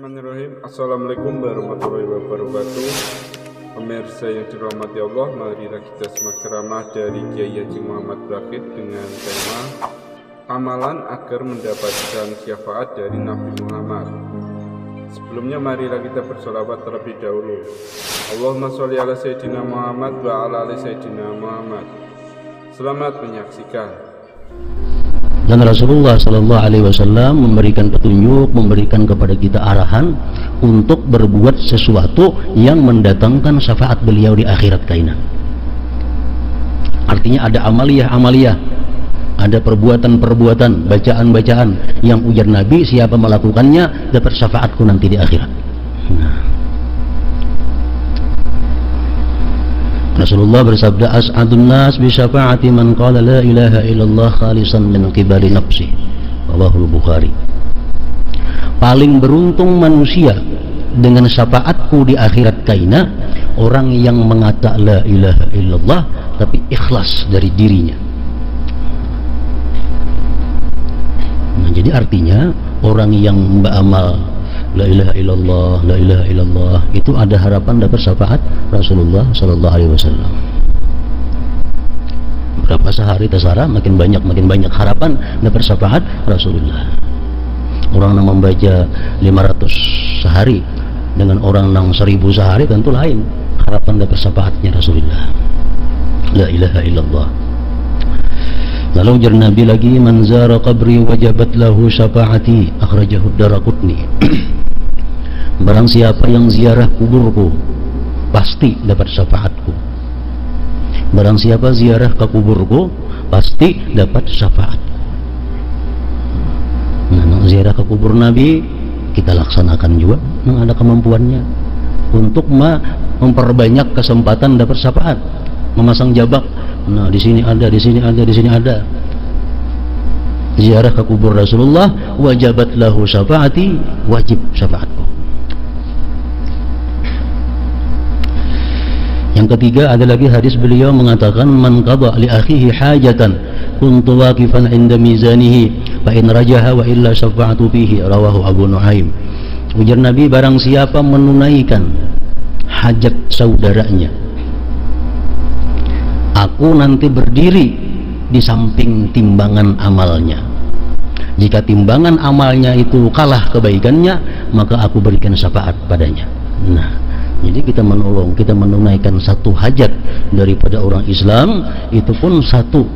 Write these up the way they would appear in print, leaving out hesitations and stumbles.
Bismillahirrahmanirrahim. Assalamualaikum warahmatullahi wabarakatuh. Pemirsa yang dirahmati Allah, marilah kita simak ceramah dari Kiai Haji Muhammad Bakir dengan tema amalan agar mendapatkan syafaat dari Nabi Muhammad. Sebelumnya marilah kita bersolawat terlebih dahulu. Allahumma sholli ala Sayyidina Muhammad wa ala ali Sayyidina Muhammad. Selamat menyaksikan. Dan Rasulullah Sallallahu Alaihi Wasallam memberikan petunjuk, memberikan kepada kita arahan untuk berbuat sesuatu yang mendatangkan syafaat beliau di akhirat kainan. Artinya ada amaliyah, ada perbuatan-perbuatan, bacaan-bacaan yang ujar Nabi, siapa melakukannya dapat syafaatku nanti di akhirat. Rasulullah bersabda, as'adun nas bi syafaati man qala la ilaha illallah khalisan min qibali nafsi. Rawahul Bukhari. Paling beruntung manusia dengan syafaatku di akhirat kaina orang yang mengata la ilaha illallah tapi ikhlas dari dirinya. Nah, jadi artinya orang yang beramal la ilaha illallah, la ilaha illallah itu ada harapan dapat syafaat Rasulullah Sallallahu Alaihi Wasallam. Berapa sehari terserah, makin banyak harapan dapat syafaat Rasulullah. Orang yang membaca 500 sehari dengan orang yang 1000 sehari tentu lain harapan dapat syafaatnya Rasulullah. La ilaha illallah. Lalu ujar Nabi lagi, man zara qabri wajabat lahu syafaati, akhrajahu Daraqutni. Barang siapa yang ziarah kuburku pasti dapat syafaatku. Barang siapa ziarah ke kuburku pasti dapat syafaatku. Nah, ziarah ke kubur Nabi kita laksanakan juga yang ada kemampuannya untuk memperbanyak kesempatan dapat syafaat. Memasang jabak, nah di sini ada, di sini ada, di sini ada. Ziarah ke kubur Rasulullah, wajabat lahu syafaati, wajib syafaatku. Yang ketiga ada lagi hadis beliau mengatakan, man qada li akhihi hajatan kuntu waqifan inda mizanihi fa in rajaha wa illa syafa'tu fihi. Rawahu Abu Nuaim. Ujar Nabi, barang siapa menunaikan hajat saudaranya, aku nanti berdiri di samping timbangan amalnya. Jika timbangan amalnya itu kalah kebaikannya, maka aku berikan syafaat padanya. Nah, jadi kita menolong, kita menunaikan satu hajat daripada orang Islam, itu pun satu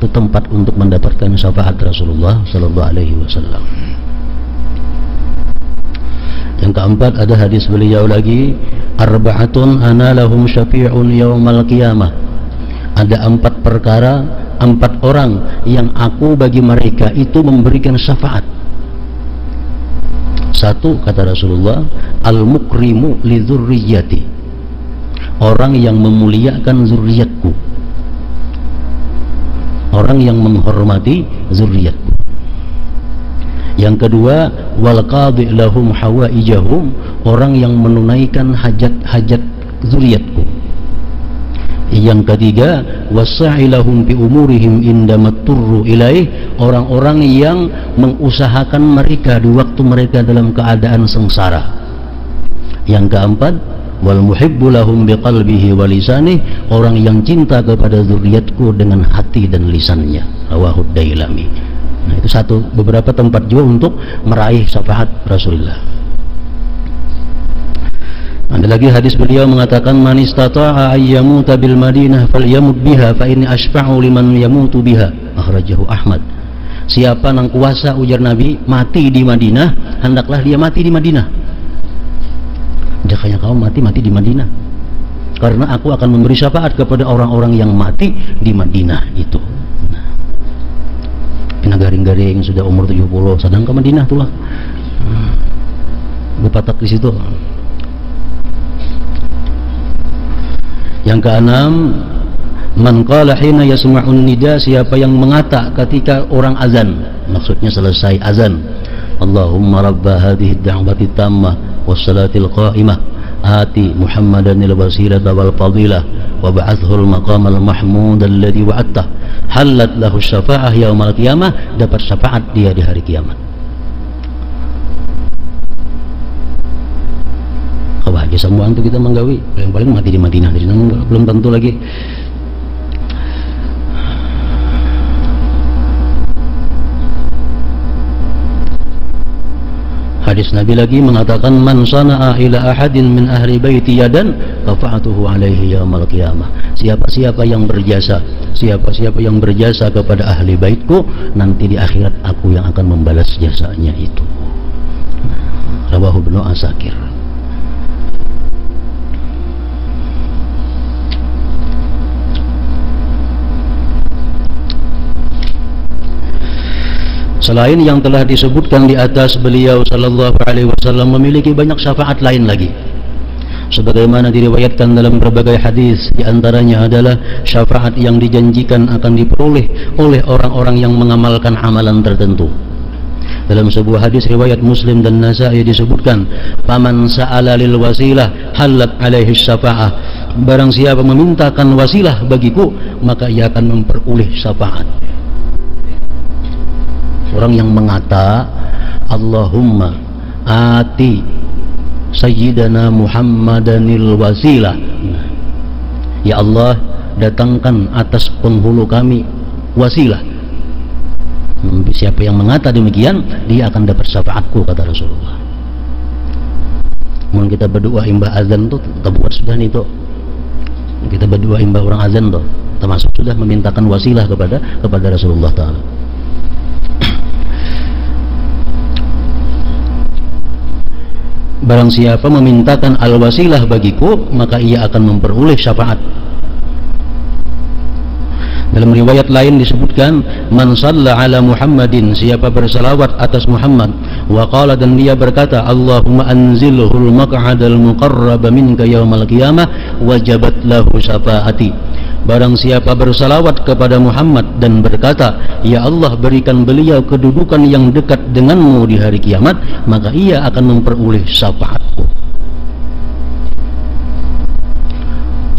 tempat untuk mendapatkan syafaat Rasulullah Sallallahu Alaihi Wasallam. Yang keempat ada hadis beliau lagi, arba'atun ana lahum syafi'un yaumal qiyamah. Ada 4 perkara, 4 orang yang aku bagi mereka itu memberikan syafaat. Satu, kata Rasulullah, al-mukrimu li dzurriyyati, orang yang memuliakan zuriatku, orang yang menghormati zuriatku. Yang kedua, wal qadi lahum hawaijahum, orang yang menunaikan hajat-hajat zuriatku. Yang ketiga, wasa'ilahum bi umurihim indamatturru ilaih, orang-orang yang mengusahakan mereka di waktu mereka dalam keadaan sengsara. Yang keempat, wal muhibbu lahum biqalbihi wa lisanih, orang yang cinta kepada zuriatku dengan hati dan lisannya. Rawahu Dailami. Nah, itu beberapa tempat juga untuk meraih syafaat Rasulullah. Ada lagi hadis beliau mengatakan, man istata'a ayyamuta bil Madinah falyamut biha fa inni ashfa'u liman yamutu biha. Akhrajahu Ahmad. Siapa yang kuasa, ujar Nabi, mati di Madinah, hendaklah dia mati di Madinah. Jangan kau mati di Madinah, karena aku akan memberi syafaat kepada orang-orang yang mati di Madinah itu. Kena garing-garing sudah umur 70 sedang ke Madinah tulah. Berpatak di situ. Yang keenam, man qala hina yasma'un nida, siapa yang mengata ketika orang azan, maksudnya selesai azan, Allahumma rabba hadhihi ad-da'wati tammah was salatil qa'imah ati Muhammadanil wasilata wal fadilah wa ba'athul maqamal mahmud alladhi wa'attah halat lahu syafa'ah yaumal qiyamah, dapat syafaat dia di hari kiamat. di semua itu kita menggawi, paling mati di Madinah, jadi belum tentu lagi. Hadis Nabi lagi mengatakan, man sana'a ila ahadin min ahli baiti yadan rafa'atuhu alaihi yaumal qiyamah. Siapa-siapa yang berjasa kepada ahli baitku, nanti di akhirat aku yang akan membalas jasanya itu. Rawahu Ibnu Asakir. Selain yang telah disebutkan di atas, beliau sallallahu alaihi wasallam memiliki banyak syafaat lain lagi. Sebagaimana diriwayatkan dalam berbagai hadis, di antaranya adalah syafaat yang dijanjikan akan diperoleh oleh orang-orang yang mengamalkan amalan tertentu. Dalam sebuah hadis riwayat Muslim dan Nasa'i disebutkan, "Faman sa'ala lil wasilah halat alaihi syafa'ah." Barang siapa memintakan wasilah bagiku, maka ia akan memperoleh syafaat. Orang yang mengata, Allahumma ati sayyidana Muhammadanil wasilah, ya Allah, datangkan atas penghulu kami wasilah. Siapa yang mengata demikian, dia akan dapat syafaatku, kata Rasulullah. Mau kita berdoa imbah azan tuh, kita buat sudah nih tuh. Kita berdoa imbah orang azan tuh, termasuk sudah memintakan wasilah kepada Rasulullah Ta'ala. Barang siapa memintakan al-wasilah bagiku, maka ia akan memperoleh syafaat. Dalam riwayat lain disebutkan, man shalla ala Muhammadin, siapa bersalawat atas Muhammad, wa qala, dan dia berkata, Allahumma anzilhul maq'adal muqarraba minka yaumal qiyamah wajabat lahu syafaati. Barang siapa bersalawat kepada Muhammad dan berkata, ya Allah, berikan beliau kedudukan yang dekat denganmu di hari kiamat, maka ia akan memperoleh syafaatku.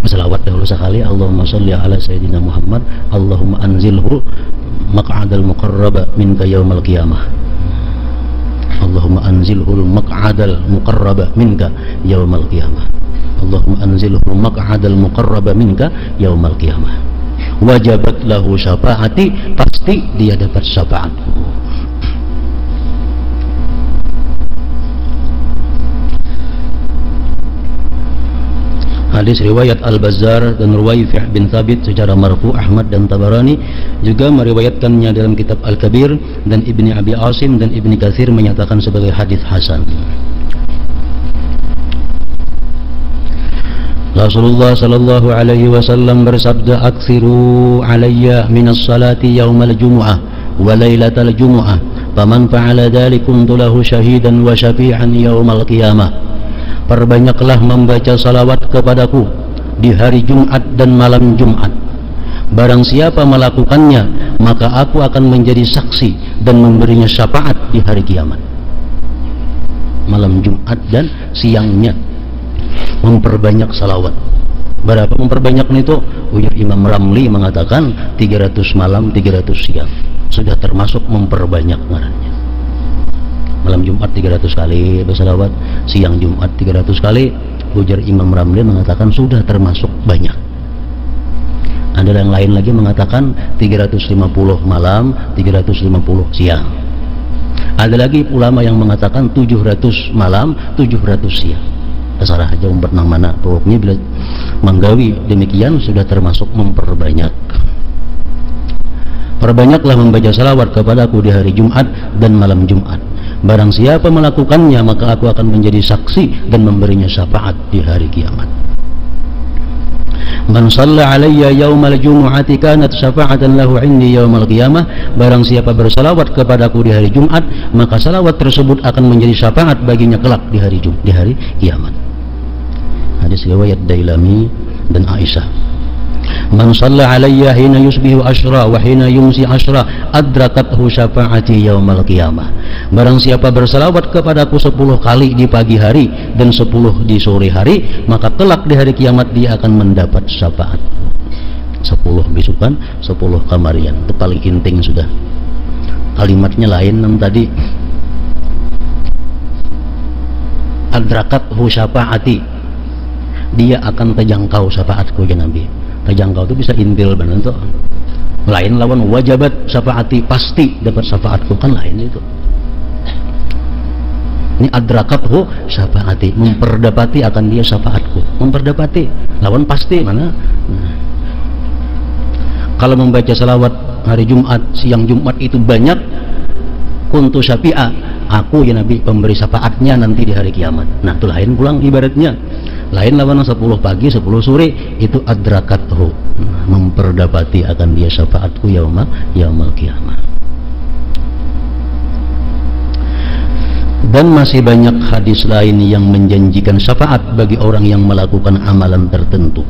Salawat dahulu sekali, Allahumma sholli ala sayyidina Muhammad, Allahumma anzilhu maq'adal muqarraba minka yaumal qiyamah. Allahumma anzilhu maq'adal muqarraba minka yaumal qiyamah. Allahumma anzilhu maq'adal muqarraba minka yaumal qiyamah. Wajabat lahu syafaati, pasti dia dapat syafaatku. Hadis riwayat Al-Bazzar dan Ruwayfi' bin Thabit secara marfu'. Ahmad dan Tabarani juga meriwayatkannya dalam kitab Al-Kabir, dan Ibni Abi Asim dan Ibni Katsir menyatakan sebagai hadis hasan. Rasulullah sallallahu alaihi wasallam bersabda, "Aktsiru alayya minas salati yaumal jumu'ah wa lailatal jumu'ah, faman fa'ala dzalika kuntu lahu syahidan wa syafi'an yaumal qiyamah." Perbanyaklah membaca salawat kepadaku di hari Jumat dan malam Jumat. Barang siapa melakukannya, maka aku akan menjadi saksi dan memberinya syafaat di hari kiamat. Malam Jumat dan siangnya memperbanyak salawat. Berapa memperbanyaknya itu? Ujar Imam Ramli mengatakan 300 malam 300 siang sudah termasuk memperbanyak ngarannya. Malam Jumat 300 kali bersalawat, siang Jumat 300 kali, ujar Imam Ramli mengatakan sudah termasuk banyak. Ada yang lain lagi mengatakan 350 malam 350 siang. Ada lagi ulama yang mengatakan 700 malam 700 siang. Terserah aja umpetnang mana, pokoknya bila menggawi demikian sudah termasuk memperbanyak. Perbanyaklah membaca salawat kepadaku di hari Jumat dan malam Jumat. Barang siapa melakukannya, maka aku akan menjadi saksi dan memberinya syafaat di hari kiamat. Man shalla alayya yaumal jumu'ati kanat syafa'atan lahu indi yaumal qiyamah. Barang siapa bersalawat kepadaku di hari Jumat, maka salawat tersebut akan menjadi syafaat baginya kelak di hari kiamat. Hadis riwayat Dailami dan Aisyah. Man shalla alayya hina yusbihu asyra wa hina yumsi asyra adrakathu syafaati yaumal qiyamah. Barang siapa bersalawat kepadaku 10 kali di pagi hari dan 10 di sore hari, maka kelak di hari kiamat dia akan mendapat syafaat. 10 besukan, 10 kamarian. Itu paling inting sudah. Kalimatnya lain tadi. Adrakathu syafaati, dia akan terjangkau syafaatku ya Nabi. Terjangkau itu bisa intil bener tuh. Lain lawan wajabat syafaati, pasti dapat syafaatku, kan lain itu. Ini adrakathu syafaati, memperdapati akan dia syafaatku, memperdapati lawan pasti mana. Kalau membaca salawat hari Jumat, siang Jumat itu banyak, kuntu syafi'a, aku ya Nabi pemberi syafaatnya nanti di hari kiamat. Nah itu lain pulang ibaratnya. Lain lawan 10 pagi 10 sore itu adrakathu, memperdapati akan dia syafaatku yaumul kiamat. Dan masih banyak hadis lain yang menjanjikan syafaat bagi orang yang melakukan amalan tertentu.